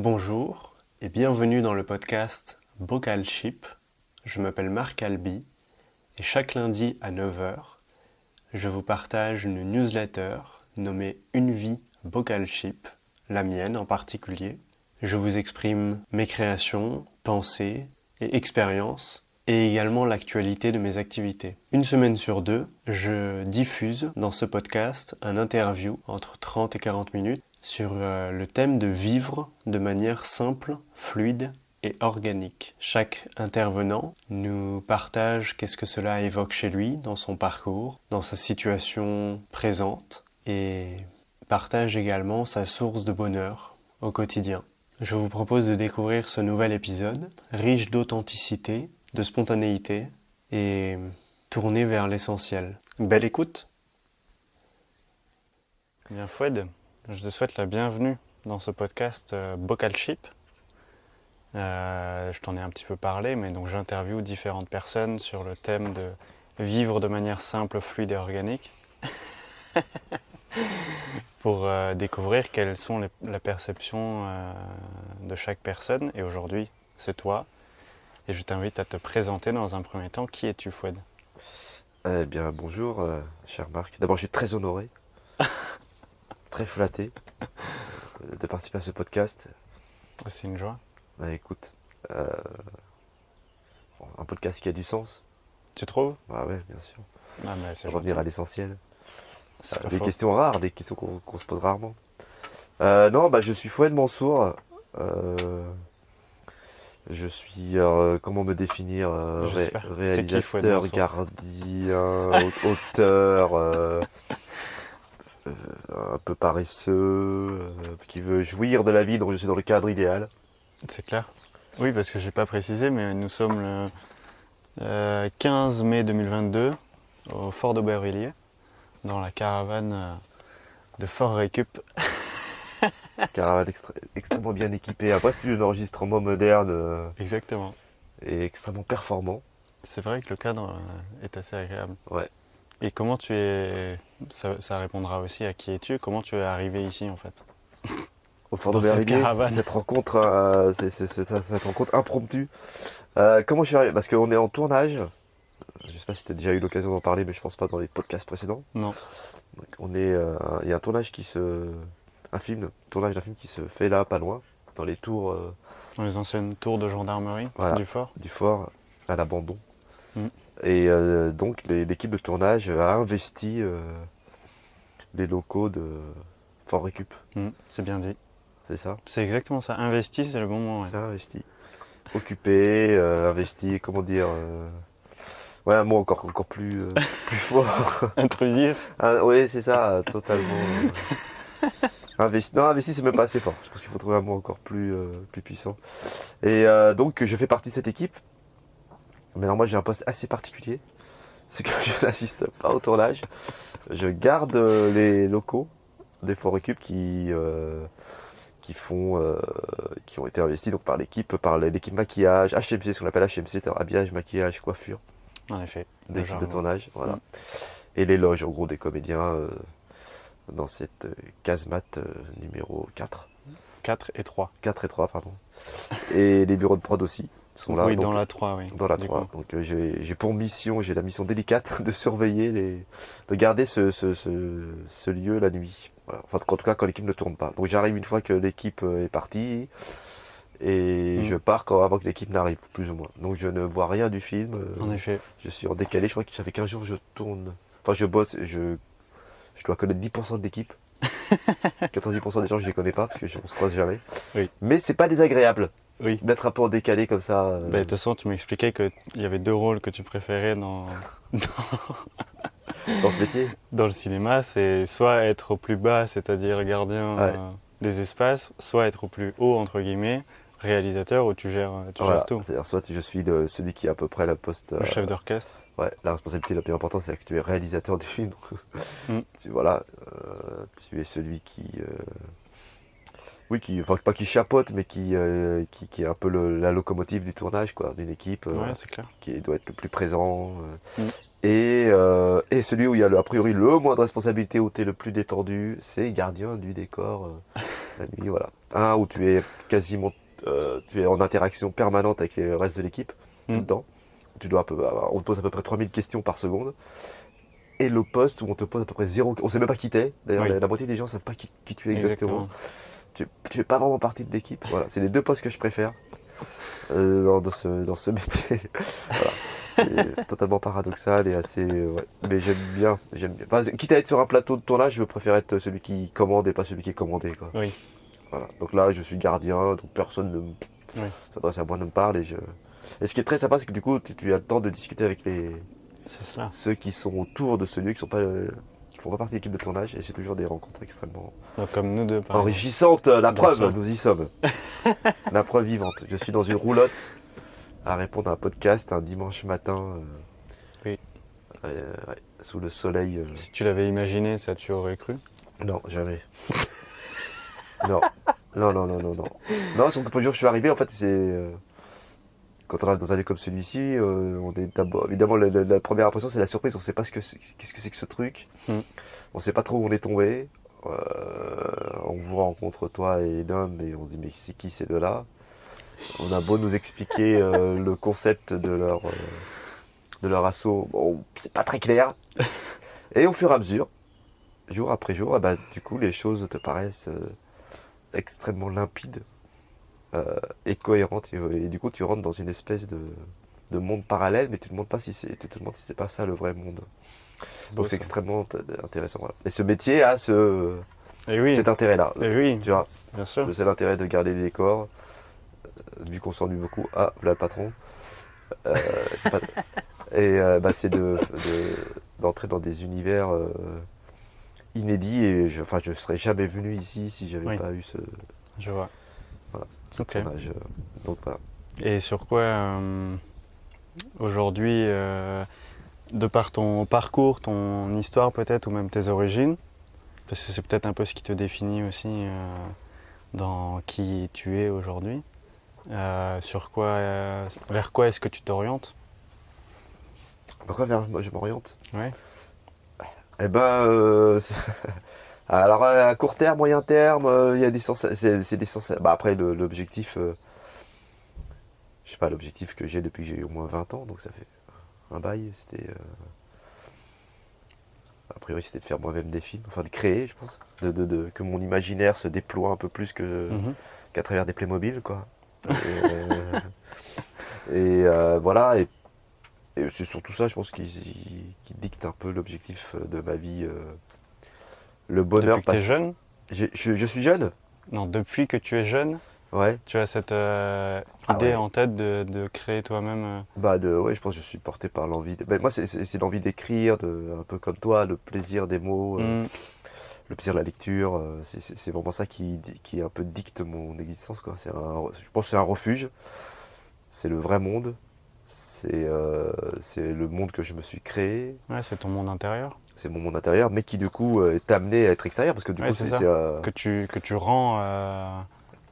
Bonjour et bienvenue dans le podcast Bocalship. Je m'appelle Marc Albi et chaque lundi à 9 heures, je vous partage une newsletter nommée Une vie Bocalship, la mienne en particulier. Je vous exprime mes créations, pensées et expériences et également l'actualité de mes activités. Une semaine sur deux, je diffuse dans ce podcast un interview entre 30 et 40 minutes sur le thème de vivre de manière simple, fluide et organique. Chaque intervenant nous partage qu'est-ce que cela évoque chez lui, dans son parcours, dans sa situation présente et partage également sa source de bonheur au quotidien. Je vous propose de découvrir ce nouvel épisode, riche d'authenticité, de spontanéité et tourné vers l'essentiel. Belle écoute! Bien Foued, je te souhaite la bienvenue dans ce podcast Bocalship. Je t'en ai un petit peu parlé, mais donc j'interviewe différentes personnes sur le thème de vivre de manière simple, fluide et organique pour découvrir quelles sont la perception de chaque personne. Et aujourd'hui, c'est toi. Et je t'invite à te présenter dans un premier temps. Qui es-tu, Foued ? Eh bien, bonjour, cher Marc. D'abord, je suis très honoré, très flatté de participer à ce podcast. C'est une joie. Bah, écoute, un podcast qui a du sens. Tu trouves ? Ah ouais, bien sûr. Ah, mais c'est Revenir gentil. à l'essentiel. C'est pas Des faux. questions rares, des questions qu'on se pose rarement. Non, je suis Foued Mansour. Je suis, comment me définir, Je sais pas. C'est qui, Foued réalisateur, Mansour ? gardien, auteur, un peu paresseux, qui veut jouir de la vie, donc je suis dans le cadre idéal. C'est clair. Oui, parce que j'ai pas précisé, mais nous sommes le 15 mai 2022 au Fort d'Aubervilliers, dans la caravane de Fort Récup. Caravane extrêmement bien équipée, un vrai studio d'enregistrement moderne Exactement. et extrêmement performant. C'est vrai que le cadre est assez agréable. Ouais. Et comment tu es... Ça répondra aussi à qui es-tu, comment tu es arrivé ici en fait ? Au Fort Dans cette d'Aubervilliers, caravane. cette rencontre impromptue. Comment je suis arrivé ? Parce qu'on est en tournage. Je sais pas si tu as déjà eu l'occasion d'en parler, mais je pense pas dans les podcasts précédents. Non. Donc il y a un tournage tournage d'un film qui se fait là, pas loin, dans les tours Dans les anciennes tours de gendarmerie Voilà. du fort. du fort à l'abandon. Mm. Et donc l'équipe de tournage a investi les locaux de Fort Récup. C'est bien dit. C'est ça ? C'est exactement ça. Investi, c'est le bon mot. Ouais. C'est investi. Occupé, investi, comment dire ouais, un mot encore plus fort. Intrusif. Oui, c'est ça, totalement. Investi. Non, investi, c'est même pas assez fort. Je pense qu'il faut trouver un mot encore plus puissant. Et donc, je fais partie de cette équipe. Mais alors, moi, j'ai un poste assez particulier. C'est que je n'assiste pas au tournage. Je garde les locaux des Fort Récup qui ont été investis donc par l'équipe maquillage, HMC, ce qu'on appelle HMC, c'est-à-dire habillage, maquillage, coiffure, En effet. d'équipe de Genre, tournage, voilà. Et les loges, en gros, des comédiens dans cette casemate numéro 4. 4 et 3. 4 et 3, pardon. Et les bureaux de prod aussi sont là. Oui, donc, dans la 3, oui. dans la du 3. coup. Donc j'ai la mission délicate de surveiller, de garder ce lieu la nuit. Voilà. Enfin, en tout cas, quand l'équipe ne tourne pas. Donc j'arrive une fois que l'équipe est partie et je pars avant que l'équipe n'arrive, plus ou moins. Donc je ne vois rien du film. En effet. Je suis en décalé. Je crois que ça fait 15 jours que je tourne. Enfin, je bosse. Je dois connaître 10% de l'équipe. 90% des gens, je les connais pas parce qu'on se croise jamais. Oui. Mais c'est pas désagréable Oui. d'être un peu en décalé comme ça. De toute façon, tu m'expliquais qu'il y avait 2 rôles que tu préférais dans Dans ce métier. dans le cinéma. C'est soit être au plus bas, c'est-à-dire gardien Ouais. des espaces, soit être au plus haut, entre guillemets, réalisateur où tu gères Voilà. tout. C'est-à-dire soit je suis celui qui a à peu près la poste. Le chef d'orchestre. Ouais, la responsabilité la plus importante, c'est que tu es réalisateur du film. Mm. Tu es celui qui, enfin pas qui chapeaute, mais qui est un peu la locomotive du tournage, quoi, d'une équipe Ouais, c'est clair. qui doit être le plus présent. Mm. Et celui où il y a a priori le moins de responsabilité, où tu es le plus détendu, c'est gardien du décor la nuit, voilà. Un où tu es quasiment tu es en interaction permanente avec le reste de l'équipe, tout le temps. On te pose à peu près 3000 questions par seconde. Et le poste où on te pose à peu près zéro. On sait même pas qui t'es. D'ailleurs, Oui. la moitié des gens ne savent pas qui tu es exactement. Exactement. Tu fais pas vraiment partie de l'équipe. Voilà, c'est les deux postes que je préfère dans ce métier. Voilà. C'est totalement paradoxal et assez. Ouais. Mais j'aime bien. Enfin, quitte à être sur un plateau de tournage, je préfère être celui qui commande et pas celui qui est commandé, quoi. Oui. Voilà. Donc là, je suis gardien, donc personne ne s'adresse à moi, ne me parle. Et ce qui est très sympa, c'est que du coup, tu as le temps de discuter avec C'est cela. ceux qui sont autour de celui qui font pas partie de l'équipe de tournage. Et c'est toujours des rencontres extrêmement Donc, comme nous deux, par exemple. enrichissantes. La Bien preuve, sûr. nous y sommes. La preuve vivante. Je suis dans une roulotte à répondre à un podcast un dimanche matin. Oui. Ouais, sous le soleil. Si tu l'avais imaginé, ça tu aurais cru? Non, jamais. Non. Non, non, non, non, non. Non, c'est que le jour où je suis arrivé, en fait, quand on arrive dans un lieu comme celui-ci, on est d'abord. Évidemment, la première impression, c'est la surprise. On ne sait pas qu'est-ce que c'est que ce truc. Mm. On ne sait pas trop où on est tombé. On vous rencontre, toi et Dom, et on se dit, mais c'est qui ces deux-là? On a beau nous expliquer le concept de leur assaut, bon, c'est pas très clair. Et au fur et à mesure, jour après jour, eh ben, du coup, les choses te paraissent extrêmement limpides et cohérentes. Et du coup, tu rentres dans une espèce de monde parallèle, mais tu te demandes tu te demandes si c'est pas ça le vrai monde. C'est beau, Donc c'est ça. extrêmement intéressant. Voilà. Et ce métier a Et oui. cet intérêt-là. Et oui. Tu vois, Bien sûr. c'est l'intérêt de garder les décors, vu qu'on s'ennuie beaucoup. Ah, voilà le patron. Euh, pas- bah, c'est d'entrer dans des univers inédits. Et je serais jamais venu ici si j'avais Oui. pas eu Je vois. ce Ok. tournage. Donc voilà. Et sur quoi, aujourd'hui, de par ton parcours, ton histoire peut-être, ou même tes origines, parce que c'est peut-être un peu ce qui te définit aussi dans qui tu es aujourd'hui, vers quoi est-ce que tu t'orientes? Pourquoi moi je m'oriente? Ouais. Eh ben, alors à court terme, moyen terme, il y a des c'est des sensations. Bah, après l'objectif, je sais pas, l'objectif que j'ai depuis que j'ai au moins 20 ans, donc ça fait un bail. A priori, c'était de faire moi-même des films, enfin de créer, je pense, que mon imaginaire se déploie un peu plus Mhm. qu'à travers des Playmobil, quoi. Voilà. Et c'est surtout ça, je pense, qui dicte un peu l'objectif de ma vie. Le bonheur Depuis que tu es jeune? Je suis jeune. Non, depuis que tu es jeune, Ouais. tu as cette Ah idée ouais. en tête de créer toi-même. Ouais, je pense que je suis porté par l'envie. Moi, c'est l'envie d'écrire, un peu comme toi, le plaisir des mots, le plaisir de la lecture. C'est vraiment ça qui un peu dicte mon existence, quoi. Je pense que c'est un refuge. C'est le vrai monde. C'est le monde que je me suis créé. Ouais, c'est ton monde intérieur. C'est mon monde intérieur, mais qui du coup est amené à être extérieur, parce que du Ouais, coup, c'est ça.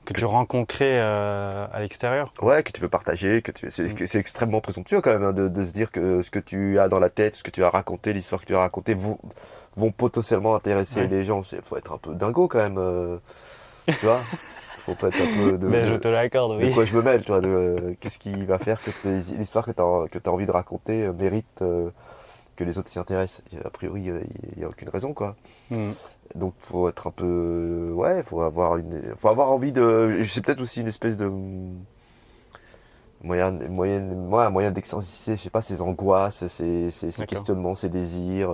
Que tu rends concret à l'extérieur. ouais, que tu veux partager, c'est extrêmement présomptueux quand même, hein, de se dire que ce que tu as dans la tête, ce que tu as raconté, l'histoire que tu as racontée vont potentiellement intéresser Ouais. les gens. Faut être un peu dingo quand même, tu vois. Faut pas être un peu Mais je te l'accorde, de oui. quoi je me mêle, tu vois. Qu'est-ce qui va faire que l'histoire que tu as envie de raconter mérite que les autres s'y intéressent. A priori, il n'y a aucune raison, quoi. Mm. Donc faut être un peu, ouais, faut avoir envie de. C'est peut-être aussi une espèce de moyen d'exorciser, je sais pas, ses angoisses, ses D'accord. questionnements, ses désirs.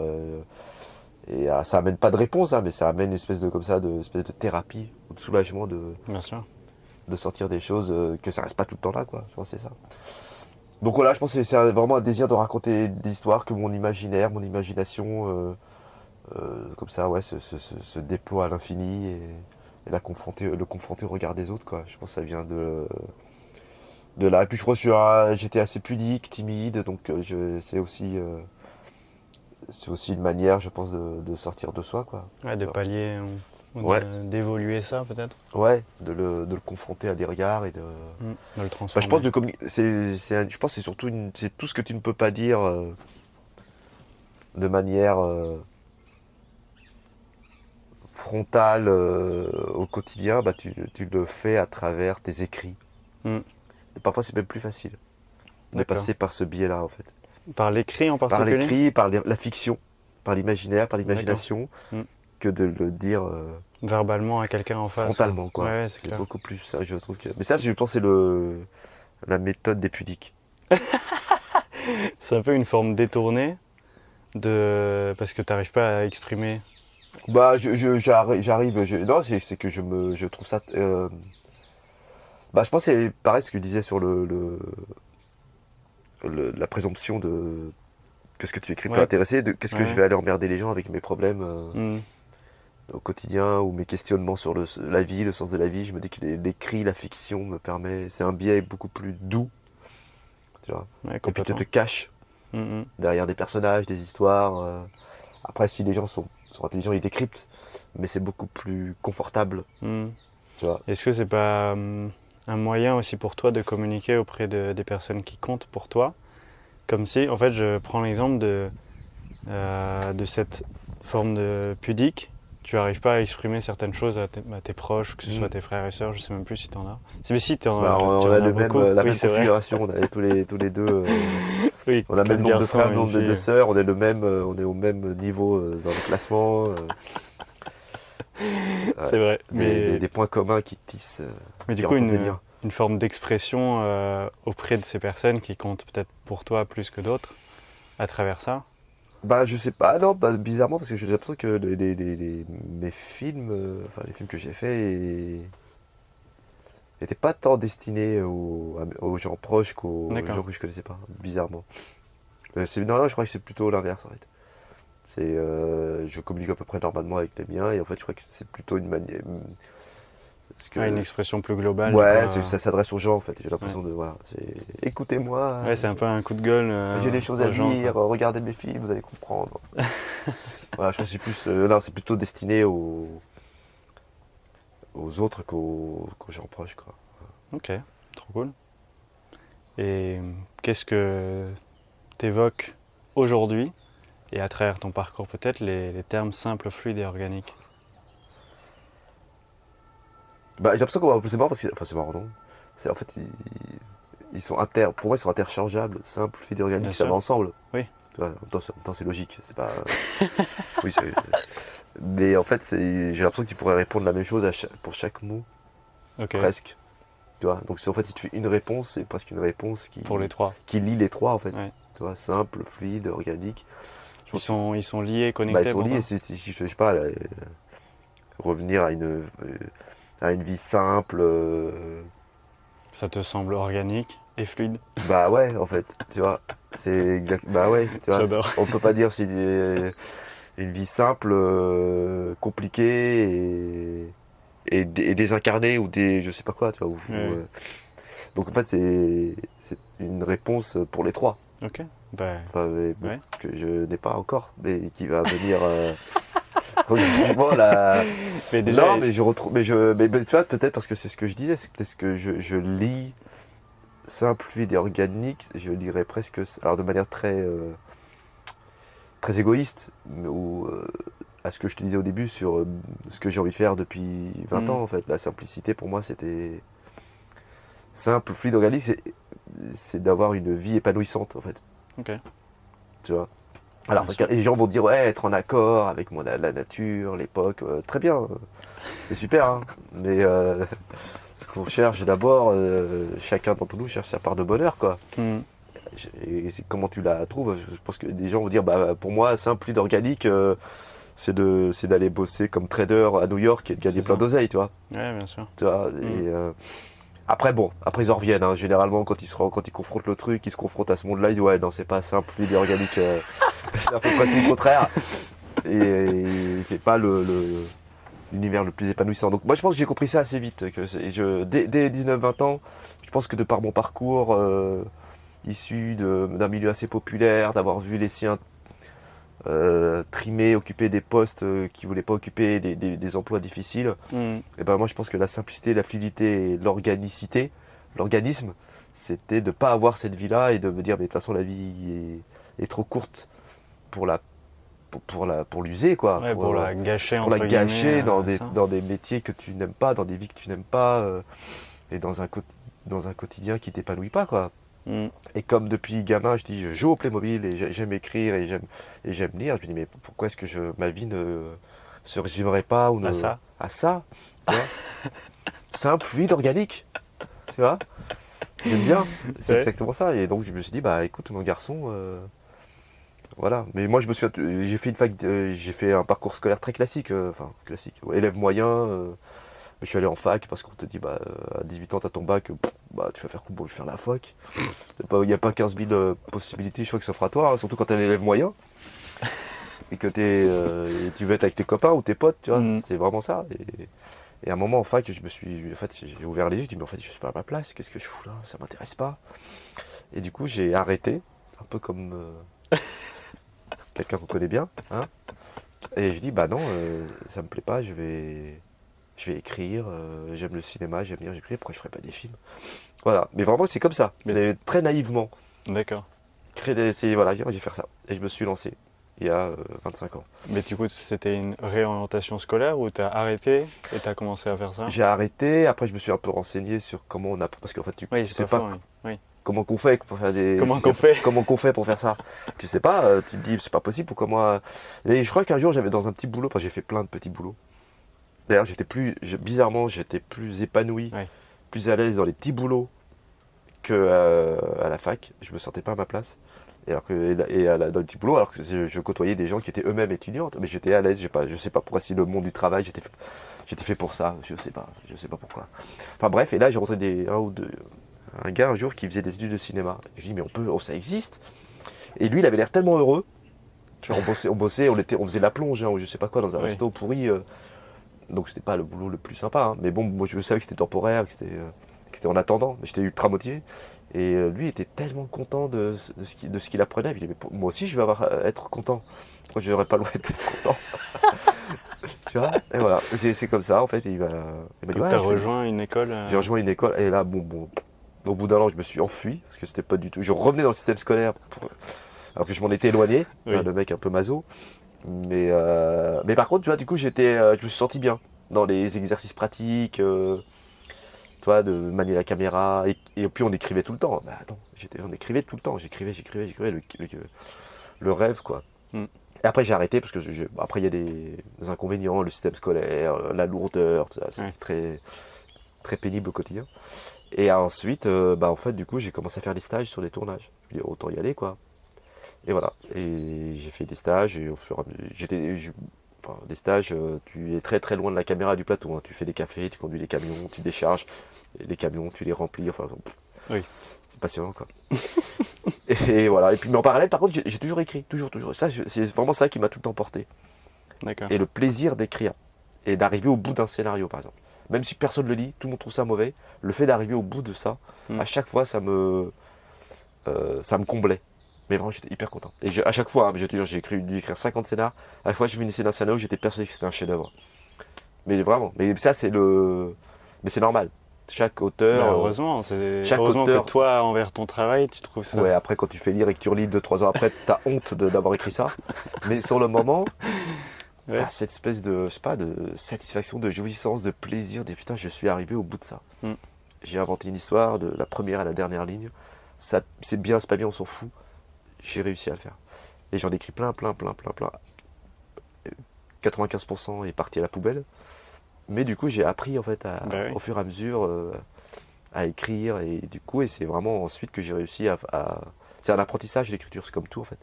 Ça amène pas de réponse, hein, mais ça amène une espèce espèce de thérapie ou de soulagement Bien sûr. de sortir des choses, que ça reste pas tout le temps là, quoi. Je pense que c'est ça. Donc voilà, je pense que c'est vraiment un désir de raconter des histoires, que mon imaginaire, mon imagination, comme ça, ouais, se déploie à l'infini et le confronter au regard des autres, quoi. Je pense que ça vient de là. Et puis je crois que j'étais assez pudique, timide, donc c'est aussi une manière, je pense, de sortir de soi, quoi. Ouais, de pallier ou Ouais. d'évoluer ça peut-être. Ouais, de le confronter à des regards et de. De le Enfin, transformer. je pense que c'est surtout c'est tout ce que tu ne peux pas dire de manière frontale au quotidien, bah, tu le fais à travers tes écrits. Mm. Et parfois, c'est même plus facile de D'accord. passer par ce biais-là, en fait. Par l'écrit en Par particulier? l'écrit, par la fiction, par l'imaginaire, par l'imagination, Mm. que de le dire Verbalement à quelqu'un en face. frontalement, quoi. Ouais, c'est C'est clair. beaucoup plus ça, je trouve que... Mais ça, je pense, c'est la méthode des pudiques. C'est un peu une forme détournée parce que tu n'arrives pas à exprimer. Bah, j'arrive. Non, c'est que je trouve ça. Bah, je pense que c'est pareil ce que je disais sur la présomption de que ce que tu écris peut Ouais. intéresser. Qu'est-ce que Ouais. je vais aller emmerder les gens avec mes problèmes Mm. au quotidien ou mes questionnements sur la vie, le sens de la vie. Je me dis que l'écrit, la fiction me permet. C'est un biais beaucoup plus doux. Tu vois. Ouais, Et puis tu complètement. te caches Mm, mm. derrière des personnages, des histoires. Après, si les gens sont intelligents, ils décryptent, mais c'est beaucoup plus confortable, Mm. tu vois. Est-ce que c'est pas un moyen aussi pour toi de communiquer auprès des personnes qui comptent pour toi? Comme si, en fait, je prends l'exemple de cette forme de pudique. Tu n'arrives pas à exprimer certaines choses à tes proches, que ce soit tes frères et sœurs, je sais même plus si tu en as. Mais si, tu en, Bah, tu on en a as beaucoup. la Oui, même c'est vrai. configuration, on a tous les deux, Oui, on a le même quatre nombre de garçons frères, et le une nombre de fille. sœurs, on est au même niveau dans le classement. C'est vrai. Des points communs qui tissent, Mais qui du coup, renforcent des liens. une forme d'expression auprès de ces personnes qui comptent peut-être pour toi plus que d'autres à travers ça. Bah, je sais pas, non, bah, bizarrement, parce que j'ai l'impression que mes films, enfin les films que j'ai faits, n'étaient pas tant destinés aux gens proches qu'aux D'accord. gens que je connaissais pas, bizarrement. Non, je crois que c'est plutôt l'inverse en fait. Je communique à peu près normalement avec les miens et en fait je crois que c'est plutôt une manière. Une expression plus globale. Ouais, du coup, ça s'adresse aux gens en fait. J'ai l'impression de voilà, écoutez-moi. ouais, c'est un peu un coup de gueule. J'ai des choses à aux gens, dire. quoi. Regardez mes films, vous allez comprendre. Voilà, je pense que c'est plus, non, c'est plutôt destiné aux autres qu'aux gens proches quoi. Ok, trop cool. Et qu'est-ce que t'évoques aujourd'hui et à travers ton parcours peut-être les termes simples, fluides et organiques? Bah, j'ai l'impression c'est marrant parce que, enfin c'est marrant non. C'est en fait ils sont pour moi ils sont interchangeables, simple, fluide et organique, Bien ça va sûr. ensemble. Oui. Tu vois, en même temps, c'est logique, c'est pas. Oui, mais en fait j'ai l'impression que tu pourrais répondre la même chose pour chaque mot, Ok. presque. Tu vois, donc en fait si tu fais une réponse, c'est presque une réponse Pour les trois. qui lie les trois en fait. Ouais. Tu vois, simple, fluide, organique. Ils sont liés, Bah, connectés ils sont pour liés, toi? si je sais pas, revenir à une vie simple, Ça te semble organique et fluide? bah ouais, en fait, tu vois, c'est exact, bah ouais, tu vois, J'adore. on peut pas dire si une vie simple, compliquée et désincarnée ou je sais pas quoi, tu vois. Ouais. Donc en fait, c'est une réponse pour les trois. Ok. Bah, Enfin, mais bon, ouais. que je n'ai pas encore, mais qui va venir progressivement là. Mais déjà, Non, mais je retrouve, mais tu vois, peut-être parce que c'est ce que je disais, c'est peut-être que je lis simple, fluide et organique, je lirais presque, alors de manière très égoïste, ou à ce que je te disais au début sur ce que j'ai envie de faire depuis 20 ans en fait. La simplicité pour moi c'était simple, fluide, organique, c'est d'avoir une vie épanouissante en fait. ok. Tu vois. Alors Bien sûr. les gens vont dire ouais, être en accord avec la nature, l'époque, très bien, c'est super, hein. Mais ce qu'on cherche d'abord, chacun d'entre nous cherche sa part de bonheur quoi. Hmm. Et comment tu la trouves? Je pense que des gens vont dire bah pour moi simple, fluide, organique, c'est d'aller bosser comme trader à New York et de gagner C'est plein ça. d'oseille, tu vois. Ouais, bien sûr. Tu vois, et, après ils en reviennent, hein. Généralement quand ils confrontent le truc, ils se confrontent à ce monde-là, ils disent ouais non c'est pas simple, fluide et organique, c'est à peu près tout le contraire. Et c'est pas l'univers le plus épanouissant. Donc moi je pense que j'ai compris ça assez vite. Dès 19-20 ans, je pense que de par mon parcours issu d'un milieu assez populaire, d'avoir vu les siens trimer, occuper des postes qui ne voulaient pas occuper, des emplois difficiles, et ben moi je pense que la simplicité, la fluidité et l'organicité, l'organisme, c'était de ne pas avoir cette vie-là et de me dire mais de toute façon la vie est trop courte pour la pour l'user, quoi. Ouais, pour la gâcher, pour la entre gâcher guillemets, dans des métiers que tu n'aimes pas, dans des vies que tu n'aimes pas, et dans un quotidien qui t'épanouit pas, quoi. Mm. Et comme depuis gamin, je dis, je joue au Playmobil et j'aime écrire et j'aime lire, je me dis, mais pourquoi est-ce que ma vie ne se résumerait pas à ça, tu vois. Simple, fluide, organique, tu vois. J'aime bien, c'est exactement ça. Et donc je me suis dit, bah écoute mon garçon, voilà. Mais moi je me suis, j'ai fait un parcours scolaire très classique, classique, élève moyen. Je suis allé en fac parce qu'on te dit, bah à 18 ans t'as ton bac, bah tu vas faire quoi? Bon, je vais faire la fac. Il n'y a pas 15 000 possibilités, je crois que ça fera toi, hein, surtout quand t'es un élève moyen. Et que tu veux être avec tes copains ou tes potes, tu vois, c'est vraiment ça. Et à un moment en fac, j'ai ouvert les yeux, je dis mais en fait je suis pas à ma place, qu'est-ce que je fous là, ça m'intéresse pas. Et du coup j'ai arrêté, un peu comme quelqu'un qu'on connaît bien, hein. Et je dis bah non, ça me plaît pas, je vais écrire, j'aime le cinéma, j'aime lire, j'écris, pourquoi je ferais pas des films. Voilà, mais vraiment c'est comme ça, mais très naïvement. D'accord. Voilà, je vais faire ça. Et je me suis lancé il y a 25 ans. Mais du coup, c'était une réorientation scolaire ou tu as arrêté et tu as commencé à faire ça? J'ai arrêté, après je me suis un peu renseigné sur comment on apprend, parce qu'en fait tu sais pas comment qu'on fait pour faire comment qu'on fait pour faire ça. Tu sais pas, tu te dis c'est pas possible, pourquoi moi. Et je crois qu'un jour j'avais dans un petit boulot, parce que j'ai fait plein de petits boulots. D'ailleurs bizarrement j'étais plus épanoui, plus à l'aise dans les petits boulots que à la fac. Je me sentais pas à ma place. Dans le petit boulot, alors que je côtoyais des gens qui étaient eux-mêmes étudiantes, mais j'étais à l'aise, je sais pas pourquoi, si le monde du travail, j'étais fait pour ça, je sais pas pourquoi. Enfin bref, et là j'ai rencontré un gars un jour qui faisait des études de cinéma. Je dis mais ça existe. Et lui il avait l'air tellement heureux. Genre, on bossait, on faisait la plonge, hein, ou je sais pas quoi, dans un resto pourri. Donc c'était pas le boulot le plus sympa, hein. Mais bon, moi je savais que c'était temporaire, que c'était en attendant, mais j'étais ultra motivé. Et lui était tellement content de ce qu'il apprenait. Il dit, mais moi aussi je vais être content. Moi je n'aurais pas loin d'être content. Tu vois. Et voilà, c'est comme ça en fait. Il m'a dit, tu as rejoint une école J'ai rejoint une école et là, bon, au bout d'un an je me suis enfui parce que c'était pas du tout. Je revenais dans le système scolaire alors que je m'en étais éloigné. Le mec un peu maso. Mais par contre, tu vois, du coup je me suis senti bien dans les exercices pratiques. De manier la caméra, et puis on écrivait tout le temps. Bah attends, on écrivait tout le temps, j'écrivais le rêve, quoi. Et après j'ai arrêté parce que après il y a des inconvénients, le système scolaire, la lourdeur, tout ça, c'est très, très pénible au quotidien. Et ensuite, en fait, du coup, j'ai commencé à faire des stages sur des tournages. Je me dis, autant y aller, quoi. Et voilà, et j'ai fait des stages, et au fur et à mesure, des stages, tu es très très loin de la caméra du plateau, hein. Tu fais des cafés, tu conduis les camions, tu décharges les camions, tu les remplis, c'est passionnant, quoi. Et voilà, et puis mais en parallèle par contre j'ai toujours écrit, toujours. Ça, c'est vraiment ça qui m'a tout le temps porté. D'accord. Et le plaisir d'écrire, et d'arriver au bout d'un scénario par exemple. Même si personne ne le lit, tout le monde trouve ça mauvais, le fait d'arriver au bout de ça, à chaque fois ça me comblait. Mais vraiment, j'étais hyper content. Et à chaque fois, hein, j'ai dû écrire 50 scénars. À chaque fois que je finissais d'un scénario, j'étais persuadé que c'était un chef-d'œuvre. Mais vraiment. Mais ça, mais c'est normal. Chaque auteur. Heureusement, heureusement que toi, envers ton travail, tu trouves ça. Ouais, après, quand tu fais lire et que tu relis 2-3 ans après, t'as honte d'avoir écrit ça. Mais sur le moment, t'as cette espèce de, je sais pas, de satisfaction, de jouissance, de plaisir. Putain, je suis arrivé au bout de ça. J'ai inventé une histoire de la première à la dernière ligne. Ça, c'est bien, c'est pas bien, on s'en fout. J'ai réussi à le faire. Et j'en ai écrit plein. 95% est parti à la poubelle. Mais du coup, j'ai appris en fait au fur et à mesure à écrire. Et du coup, et c'est vraiment ensuite que j'ai réussi à... C'est un apprentissage, l'écriture, c'est comme tout en fait.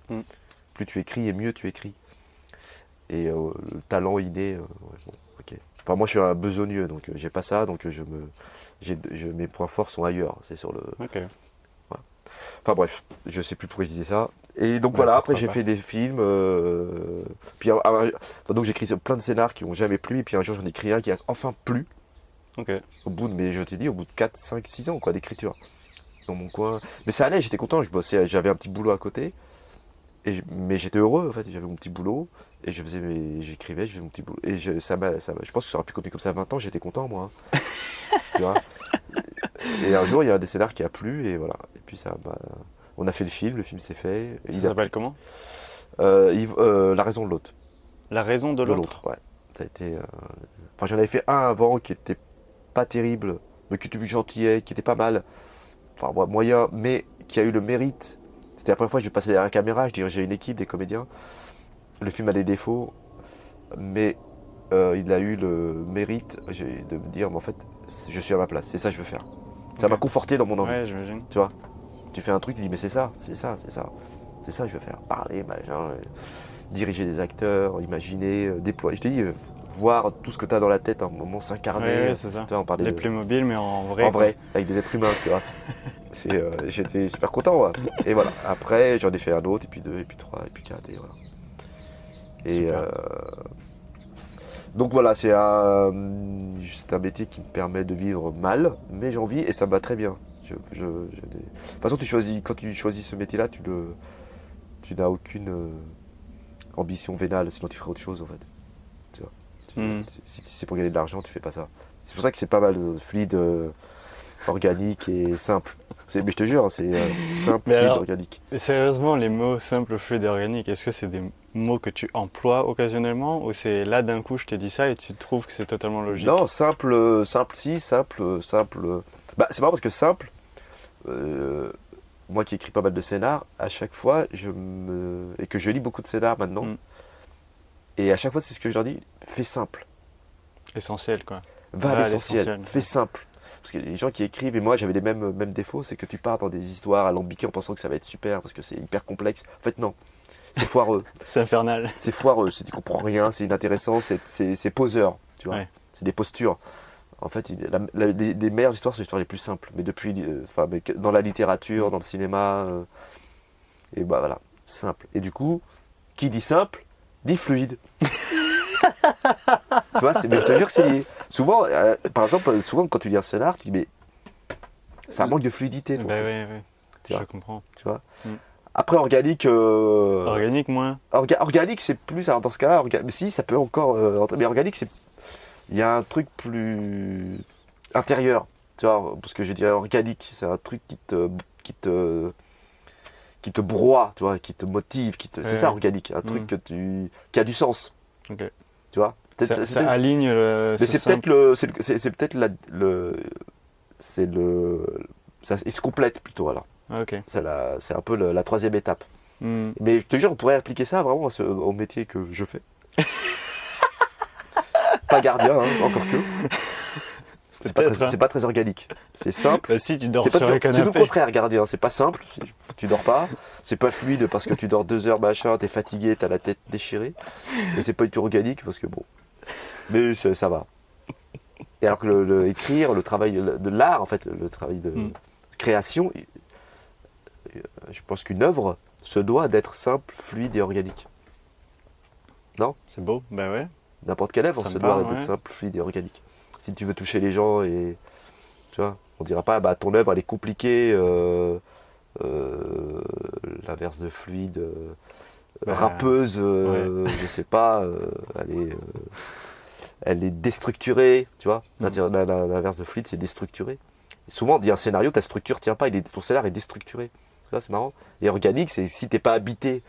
Plus tu écris et mieux tu écris. Et le talent inné, ok. Enfin, moi je suis un besogneux, donc j'ai pas ça, donc mes points forts sont ailleurs. C'est sur le... Okay. Enfin bref, je sais plus pourquoi je disais ça. Et donc voilà, après j'ai fait des films. Puis donc j'ai écrit plein de scénars qui n'ont jamais plu. Et puis un jour j'en ai écrit un qui a enfin plu. Okay. Mais je t'ai dit, au bout de 4, 5, 6 ans quoi, d'écriture. Dans mon coin. Mais ça allait, j'étais content, je bossais, j'avais un petit boulot à côté. Mais j'étais heureux en fait, j'avais mon petit boulot. Et j'écrivais, je faisais mon petit boulot. Et je pense que ça aurait pu continuer comme ça à 20 ans, j'étais content moi. Tu vois. Et un jour, il y a un des scénars qui a plu, et voilà. Et puis on a fait le film s'est fait. Ça s'appelle comment ? La raison de l'autre. La raison de l'autre. Ouais. Ça a été. Enfin, j'en avais fait un avant qui était pas terrible, mais qui était gentil, qui était pas mal. Enfin, moyen, mais qui a eu le mérite. C'était la première fois que je passais derrière la caméra, je dirigeais une équipe, des comédiens. Le film a des défauts, mais il a eu le mérite de me dire, mais en fait, je suis à ma place, c'est ça que je veux faire. Ça m'a conforté dans mon envie. Ouais, j'imagine. Tu vois, tu fais un truc, tu dis, mais c'est ça que je veux faire. Parler, machin, diriger des acteurs, imaginer, déployer. Je t'ai dit, voir tout ce que tu as dans la tête, un moment s'incarner. Ouais, c'est ça. Tu vois, on parlait Les Playmobil, mais en vrai. En vrai, avec des êtres humains, tu vois. J'étais super content. Ouais. Et voilà. Après, j'en ai fait un autre, et puis deux, et puis trois, et puis quatre, et voilà. Et donc voilà, c'est un métier qui me permet de vivre mal, mais j'en vis et ça me va très bien. De toute façon, quand tu choisis ce métier-là, tu n'as aucune ambition vénale, sinon tu ferais autre chose en fait. Tu vois. Si c'est pour gagner de l'argent, tu fais pas ça. C'est pour ça que c'est pas mal fluide, organique et simple. Mais je te jure, c'est simple, fluide, organique. Sérieusement, les mots simple, fluide et organique, est-ce que c'est des mots que tu emploies occasionnellement ou c'est là d'un coup je t'ai dit ça et tu trouves que c'est totalement logique? Non, simple. Bah, c'est marrant parce que simple, moi qui écris pas mal de scénars, à chaque fois, et que je lis beaucoup de scénars maintenant, et à chaque fois c'est ce que je leur dis, fais simple. Essentiel quoi. Va à l'essentiel, fais simple. Parce que les gens qui écrivent, et moi j'avais les mêmes défauts, c'est que tu pars dans des histoires alambiquées en pensant que ça va être super, parce que c'est hyper complexe. En fait non, c'est foireux. C'est infernal. C'est foireux, tu comprends rien, c'est inintéressant, c'est poseur, tu vois. Ouais. C'est des postures. En fait, les meilleures histoires sont les histoires les plus simples, mais dans la littérature, dans le cinéma, et bah voilà, simple. Et du coup, qui dit simple, dit fluide. Tu vois, mais je te jure que c'est lié. Souvent, par exemple, quand tu lis un scénar, tu dis mais ça manque de fluidité. Oui, je comprends. Tu vois. Après, organique. Organique, moins. Organique, c'est plus. Alors, dans ce cas-là, mais si, ça peut encore. Mais organique, c'est. Il y a un truc plus intérieur. Tu vois, parce que je dirais organique, c'est un truc qui te broie, tu vois, qui te motive, c'est ça, organique. Un truc qui a du sens. Ok. Tu vois. Ça aligne le. Mais c'est peut-être il se complète plutôt alors. Okay. C'est un peu la troisième étape. Mais je te jure, on pourrait appliquer ça vraiment au métier que je fais. Pas gardien, hein, encore que. C'est pas très organique. C'est simple. Bah si tu dors sur les canapés. C'est le contraire, gardien. C'est pas simple. Tu dors pas. C'est pas fluide parce que tu dors 2 heures, machin. T'es fatigué, t'as la tête déchirée. Et c'est pas du tout organique parce que bon. Mais ça va. Et alors que écrire, le travail de l'art, en fait, le travail de création, je pense qu'une œuvre se doit d'être simple, fluide et organique. Non ? C'est beau, ben ouais. N'importe quelle œuvre se doit d'être simple, fluide et organique. Si tu veux toucher les gens et tu vois, on dira pas bah ton œuvre elle est compliquée, l'inverse de fluide, râpeuse, je sais pas, elle est déstructurée, tu vois. L'inverse de fluide c'est déstructuré. Et souvent on dit un scénario, ta structure tient pas, ton scénario est déstructuré. Tu vois, c'est marrant. Et organique c'est si t'es pas habité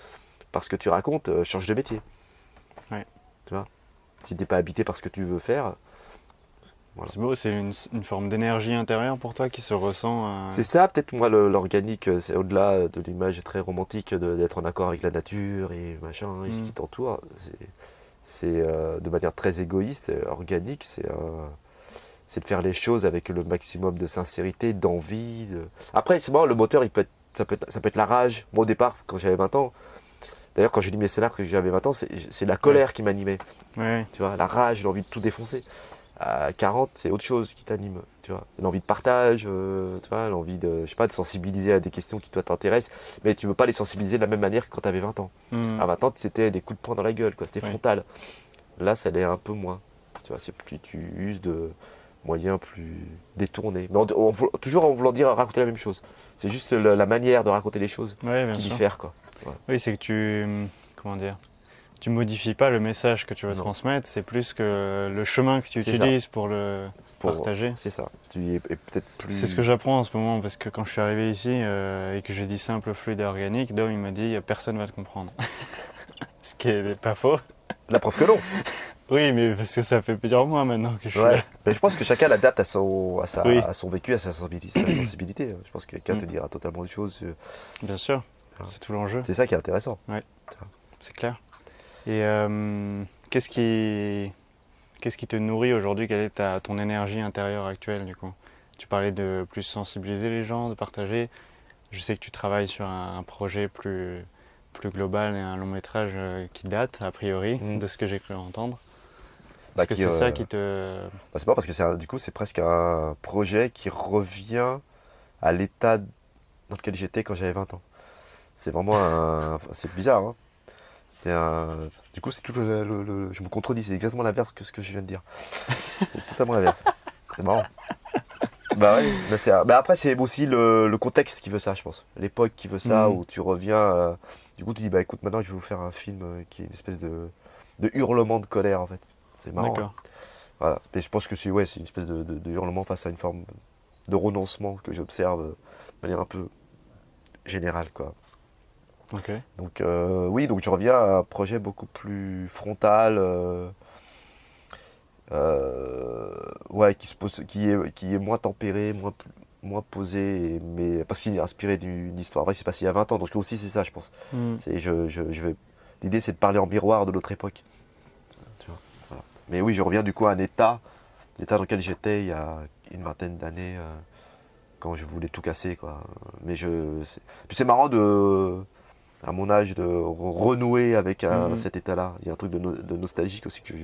par ce que tu racontes, change de métier. Ouais. Tu vois. Si t'es pas habité par ce que tu veux faire. Voilà. C'est beau, c'est une forme d'énergie intérieure pour toi qui se ressent. C'est ça, peut-être moi l'organique, c'est au-delà de l'image très romantique d'être en accord avec la nature et machin, et ce qui t'entoure. C'est de manière très égoïste, organique, c'est de faire les choses avec le maximum de sincérité, d'envie. Après, c'est marrant, le moteur, ça peut être la rage. Moi, au départ, quand j'avais 20 ans, d'ailleurs, quand j'ai lu mes scénars que j'avais 20 ans, c'est la colère qui m'animait. Ouais. Tu vois, la rage, l'envie de tout défoncer. À 40, c'est autre chose qui t'anime, tu vois. L'envie de partage, tu vois, l'envie de sensibiliser à des questions qui toi t'intéressent, mais tu veux pas les sensibiliser de la même manière que quand tu avais 20 ans. À 20 ans, c'était des coups de poing dans la gueule, quoi, c'était frontal. Là, ça l'est un peu moins. Tu vois, c'est plus, tu uses de moyens plus détournés. Mais toujours en voulant raconter la même chose. C'est juste la manière de raconter les choses qui diffère, quoi. Ouais. Oui, c'est que tu modifies pas le message que tu veux transmettre, c'est plus que le chemin que tu utilises pour le partager. C'est ça. Tu es peut-être plus... C'est ce que j'apprends en ce moment, parce que quand je suis arrivé ici et que j'ai dit simple, fluide et organique, Dom il m'a dit personne va te comprendre. qui est pas faux. La preuve que non. Oui, mais parce que ça fait plusieurs mois maintenant que je suis Ouais. là. Mais je pense que chacun l'adapte à son vécu, à sa Mm. sensibilité. Je pense que quelqu'un te dira totalement autre chose. Bien sûr, Ah. c'est tout l'enjeu, C'est ça qui est intéressant. c'est clair. Et qu'est-ce qui te nourrit aujourd'hui? Quelle est ton énergie intérieure actuelle du coup? Tu parlais de plus sensibiliser les gens, de partager. Je sais que tu travailles sur un projet plus global et un long métrage qui date, a priori, de ce que j'ai cru entendre. Est-ce que c'est ça qui te... Bah, c'est pas parce que du coup, c'est presque un projet qui revient à l'état dans lequel j'étais quand j'avais 20 ans. C'est vraiment c'est bizarre, hein. Du coup, c'est tout je me contredis, c'est exactement l'inverse que ce que je viens de dire. C'est totalement l'inverse. C'est marrant. Bah oui, mais après c'est aussi le contexte qui veut ça, je pense. L'époque qui veut ça, où tu reviens. Du coup, tu dis bah écoute, maintenant je vais vous faire un film qui est une espèce de hurlement de colère en fait. C'est marrant. D'accord. Voilà. Mais je pense que c'est une espèce de hurlement face à une forme de renoncement que j'observe de manière un peu générale, quoi. Ok. Donc oui, donc je reviens à un projet beaucoup plus frontal. Ouais, qui est moins tempéré, moins posé, mais parce qu'il est inspiré d'une histoire. Vrai, c'est passé il y a 20 ans, donc aussi c'est ça, je pense. L'idée, c'est de parler en miroir de notre époque. Tu vois, voilà. Mais oui, je reviens du coup à l'état dans lequel j'étais il y a une vingtaine d'années, quand je voulais tout casser, quoi. Mais puis c'est marrant à mon âge, de renouer avec cet état-là. Il y a un truc de nostalgique aussi que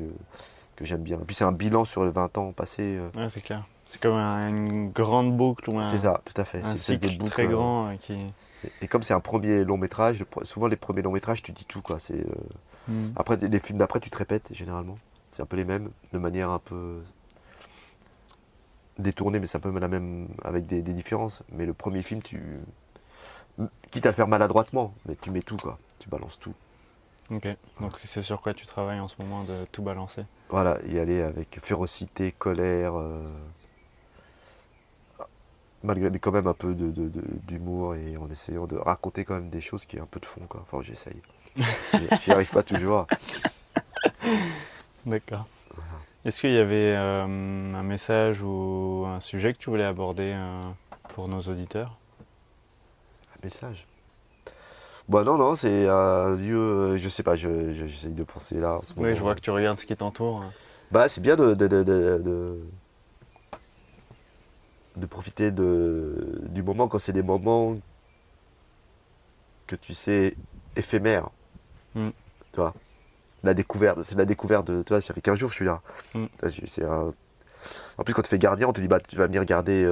j'aime bien. Et puis c'est un bilan sur les 20 ans passés. Ouais, c'est clair. C'est comme une grande boucle ou C'est ça, tout à fait. un C'est une espèce de cycle boucle, très grand qui... Et comme c'est un premier long métrage, souvent les premiers longs métrages, tu dis tout, quoi. Après, les films d'après, tu te répètes généralement. C'est un peu les mêmes, de manière un peu détournée, mais c'est un peu la même, avec des différences. Mais le premier film, quitte à le faire maladroitement, mais tu mets tout, quoi. Tu balances tout. Ok, donc c'est sur quoi tu travailles en ce moment, de tout balancer? Voilà, y aller avec férocité, colère, mais quand même un peu d'humour, et en essayant de raconter quand même des choses qui aient un peu de fond, quoi. Enfin, j'essaye. J'y arrive pas toujours. D'accord. Est-ce qu'il y avait un message ou un sujet que tu voulais aborder pour nos auditeurs? Un message. Bah non, c'est un lieu, je sais pas, j'essaye de penser là en ce moment. Oui, je vois que tu regardes ce qui t'entoure. Bah c'est bien de profiter du moment, quand c'est des moments que tu sais éphémères. Mm. Tu vois, c'est la découverte de. Tu vois, ça fait 15 jours que je suis là. Mm. En plus, quand tu fais gardien, on te dit bah tu vas venir regarder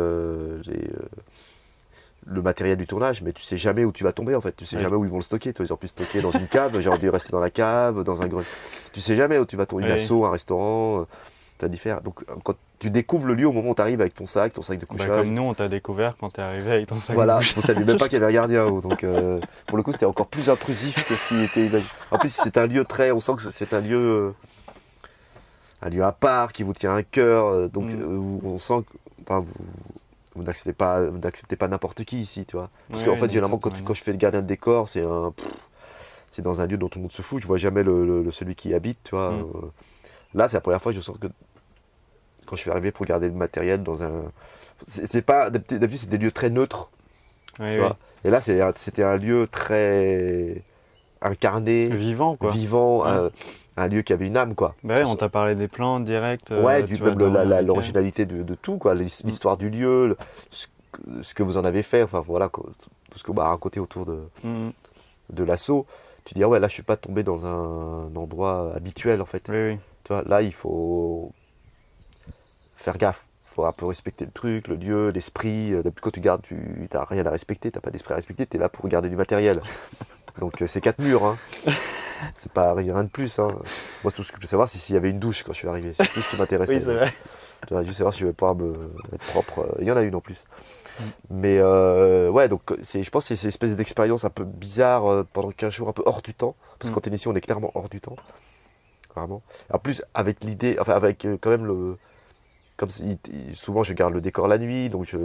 le matériel du tournage, mais tu sais jamais où tu vas tomber en fait. Tu sais jamais où ils vont le stocker. Ils ont pu stocker dans une cave, j'ai envie de rester dans la cave, dans un grenier. Tu sais jamais où tu vas tomber. Une asso, un restaurant, ça diffère. Donc quand tu découvres le lieu au moment où tu arrives avec ton sac de couchage. Comme nous, on t'a découvert quand t'es arrivé avec ton sac voilà, de je couchage. ne savais même pas qu'il y avait un gardien en haut. Donc pour le coup, c'était encore plus intrusif que ce qui était imaginé. En plus, c'est un lieu on sent que c'est un lieu à part qui vous tient à cœur. Donc on sent que vous n'acceptez pas n'importe qui ici, tu vois. Parce qu'en fait, généralement, quand je fais le gardien de décor, c'est dans un lieu dont tout le monde se fout. Je vois jamais celui qui y habite, tu vois. Là, c'est la première fois que je sens que quand je suis arrivé pour garder le matériel dans un... D'habitude, c'est des lieux très neutres, tu vois. Et là, c'était un lieu très incarné. Vivant, quoi. Vivant, un lieu qui avait une âme, quoi. Bah ouais, on t'a parlé des plans directs. Ouais, même l'originalité de tout, quoi. L'histoire du lieu, ce que vous en avez fait, enfin voilà, tout ce qu'on m'a raconté autour de l'assaut. Tu dis, ah ouais, là, je suis pas tombé dans un endroit habituel, en fait. Oui. Tu vois, là, il faut faire gaffe. Il faut un peu respecter le truc, le lieu, l'esprit. Depuis quand tu gardes, tu n'as rien à respecter, tu n'as pas d'esprit à respecter, tu es là pour garder du matériel. Donc c'est 4 murs, hein. C'est pas rien de plus, hein. Moi, tout ce que je veux savoir, c'est s'il y avait une douche quand je suis arrivé. C'est tout ce qui m'intéressait. Oui, c'est vrai. Tu vois, juste savoir si je vais pouvoir être propre. Il y en a une en plus. Mais ouais, donc je pense que c'est cette espèce d'expérience un peu bizarre pendant 15 jours, un peu hors du temps. Parce que quand t'es ici, on est clairement hors du temps. Vraiment. En plus, avec l'idée, enfin avec quand même comme souvent je garde le décor la nuit, donc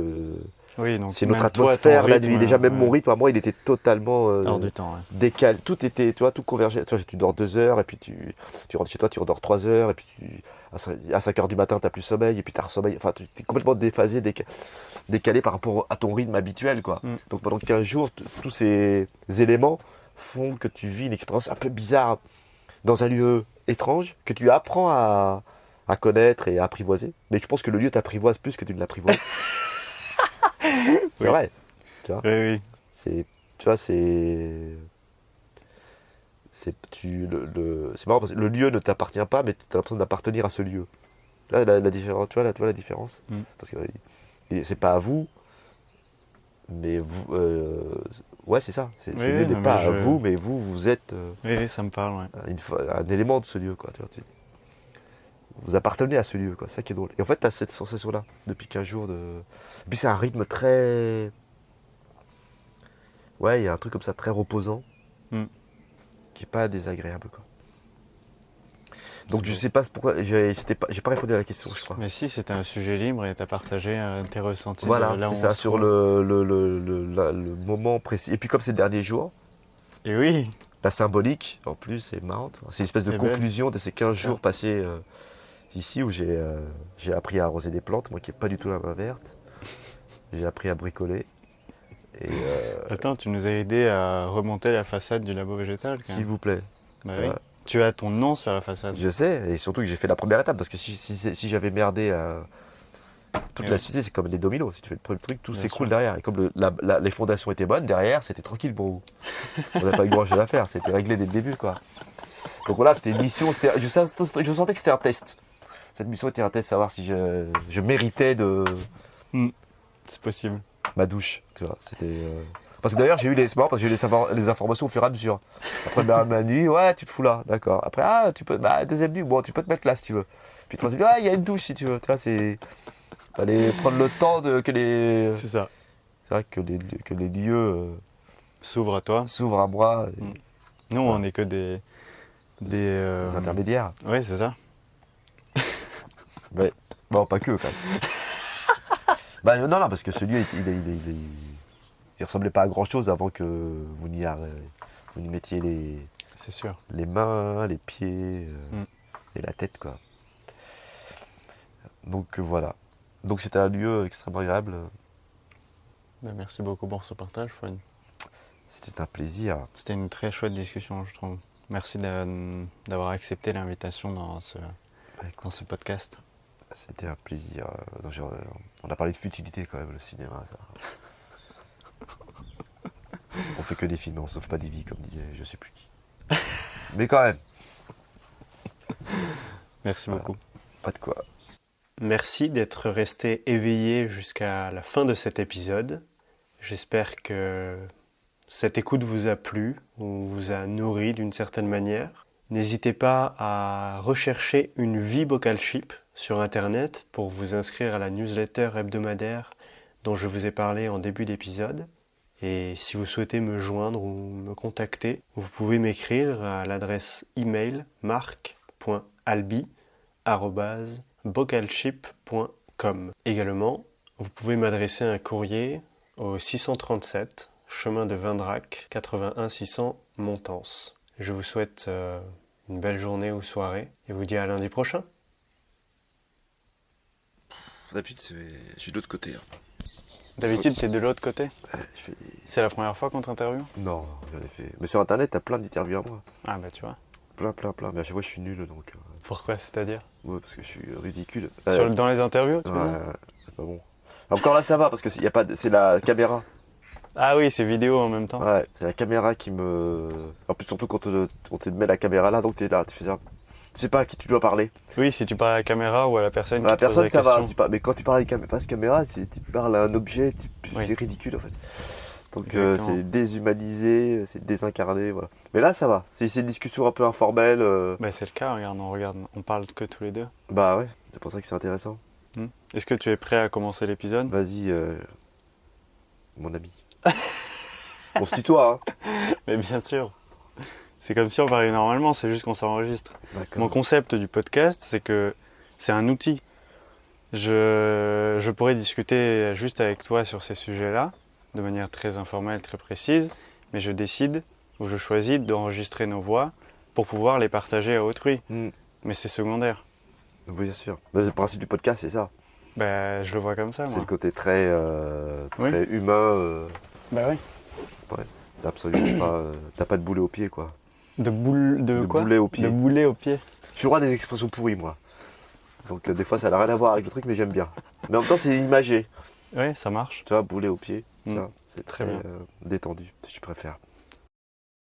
Oui, donc c'est notre même toi, atmosphère ton la rythme, nuit. Déjà même ouais. mon rythme, à moi il était totalement Hors du temps, ouais. décalé. Tout était, tu vois, tout convergeait. Tu vois, tu dors 2 heures et puis tu rentres chez toi, tu redors 3 heures et puis à 5 heures du matin t'as plus sommeil et puis t'as sommeil. Enfin, tu es complètement déphasé, décalé par rapport à ton rythme habituel, quoi. Mm. Donc pendant 15 jours, tous ces éléments font que tu vis une expérience un peu bizarre dans un lieu étrange que tu apprends à connaître et à apprivoiser. Mais je pense que le lieu t'apprivoise plus que tu ne l'apprivoises. C'est Oui. vrai. Tu vois, Oui, oui. tu vois, c'est marrant parce que le lieu ne t'appartient pas, mais tu as l'impression d'appartenir à ce lieu. Là, la différence, tu vois la différence. Mm. Parce que c'est pas à vous, mais vous, ouais, c'est ça. Ce Oui, lieu oui, n'est non, pas mais à vous, mais vous êtes Oui, oui, ça me parle, ouais. un élément de ce lieu, quoi. Tu vois, vous appartenez à ce lieu, quoi. C'est ça qui est drôle. Et en fait, tu as cette sensation-là depuis 15 jours de. Et puis c'est un rythme très. Ouais, il y a un truc comme ça très reposant, Mm. qui est pas désagréable, quoi. Donc C'est je beau. sais pas pourquoi j'ai pas répondu à la question, je crois. Mais si, c'était un sujet libre et t'as partagé tes ressentis Voilà, de là où c'est on ça, se sur trouve. le moment précis. Et puis comme c'est le dernier jour, Et oui, la symbolique, en plus, est marrante. C'est une espèce de est belle. conclusion de ces 15 C'est clair. jours passés ici où j'ai appris à arroser des plantes, moi qui n'ai pas du tout la main verte. J'ai appris à bricoler. Et Attends, tu nous as aidé à remonter la façade du labo végétal, quand s'il même. vous plaît, Bah ça oui. va. Tu as ton nom sur la façade. Je sais, et surtout que j'ai fait la première étape, parce que si j'avais merdé toute Eh la oui. cité, c'est comme les dominos. Si tu fais le premier truc, tout Bien s'écroule sûr. derrière. Et comme les fondations étaient bonnes, derrière, c'était tranquille pour vous. On n'a pas eu grand chose à faire, c'était réglé dès le début, quoi. Donc voilà, c'était une mission, je sentais que c'était un test. Cette mission était un test, savoir si je méritais de C'est possible. ma douche, tu vois. Parce que d'ailleurs, c'est marrant parce que j'ai eu les informations au fur et à mesure. Après, ma nuit, ouais, tu te fous là, d'accord. Après, tu peux, deuxième nuit, bon, tu peux te mettre là si tu veux. Puis troisième nuit, il y a une douche si tu veux. Tu vois, fallait prendre le temps C'est ça. c'est vrai que les lieux S'ouvre à toi. s'ouvrent à moi, Nous, Voilà. on est que des les intermédiaires. Ouais, c'est ça. Ouais. Bon, pas que, quand même. Non, parce que ce lieu, il ressemblait pas à grand chose avant que vous n'y mettiez C'est sûr. les mains, les pieds et la tête, quoi. Donc voilà. Donc c'était un lieu extrêmement agréable. Bah, merci beaucoup pour ce partage, Fouane. C'était un plaisir. C'était une très chouette discussion, je trouve. Merci d'avoir accepté l'invitation dans ce podcast. C'était un plaisir. On a parlé de futilité quand même, le cinéma. Ça. On fait que des films, on sauve pas des vies, comme disait je sais plus qui. Mais quand même, Merci Voilà. beaucoup. pas de quoi. Merci d'être resté éveillé jusqu'à la fin de cet épisode. J'espère que cette écoute vous a plu ou vous a nourri d'une certaine manière. N'hésitez pas à rechercher une vie Bocalchip sur Internet pour vous inscrire à la newsletter hebdomadaire dont je vous ai parlé en début d'épisode. Et si vous souhaitez me joindre ou me contacter, vous pouvez m'écrire à l'adresse email marc.albi@bocalchip.com. Également, vous pouvez m'adresser un courrier au 637 chemin de Vindrac 81 600 Montance. Je vous souhaite une belle journée ou soirée et vous dis à lundi prochain. D'habitude, je suis de l'autre côté. D'habitude, t'es de l'autre côté. Je fais C'est la première fois qu'on t'interviewe? Non, j'en ai fait. Mais sur internet, t'as plein d'interviews à moi. Ah bah tu vois. Plein. Mais à chaque fois, je suis nul donc. Pourquoi, c'est-à-dire? Ouais, parce que je suis ridicule. Dans les interviews, tu veux dire? C'est pas bon. Encore là, ça va parce que y a pas c'est la caméra. Ah oui, c'est vidéo en même temps. Ouais, c'est la caméra qui me. En plus, surtout quand on te met la caméra là, donc t'es là, tu fais ça. Tu sais pas à qui tu dois parler. Oui, si tu parles à la caméra ou à la personne La qui te pose personne, la ça va. question. Mais quand tu parles à face caméra, tu parles à un objet, Oui. c'est ridicule en fait. Donc Exactement. c'est déshumanisé, c'est désincarné, voilà. Mais là, ça va. C'est une discussion un peu informelle. Bah c'est le cas, regarde, on parle que tous les deux. Bah ouais, c'est pour ça que c'est intéressant. Est-ce que tu es prêt à commencer l'épisode? Vas-y, mon ami. On se tutoie, hein. Mais bien sûr. C'est comme si on parlait normalement, c'est juste qu'on s'enregistre. D'accord. Mon concept du podcast, c'est que c'est un outil. Je pourrais discuter juste avec toi sur ces sujets-là, de manière très informelle, très précise, mais je décide ou je choisis d'enregistrer nos voix pour pouvoir les partager à autrui. Mais c'est secondaire. Oui, bien sûr. Mais le principe du podcast, c'est ça. Ben, je le vois comme ça, C'est moi. le côté très humain. Bah oui. Ouais. T'as absolument pas. T'as pas de boulet au pied, quoi. De quoi? Boulet au pied. De boulet au pied. Je suis le roi des expressions pourries, moi. Donc des fois, ça n'a rien à voir avec le truc, mais j'aime bien. Mais en même temps, c'est imagé. Oui, ça marche. Tu vois, boulet au pied. Tu vois, c'est Très très bien. détendu, si tu préfères.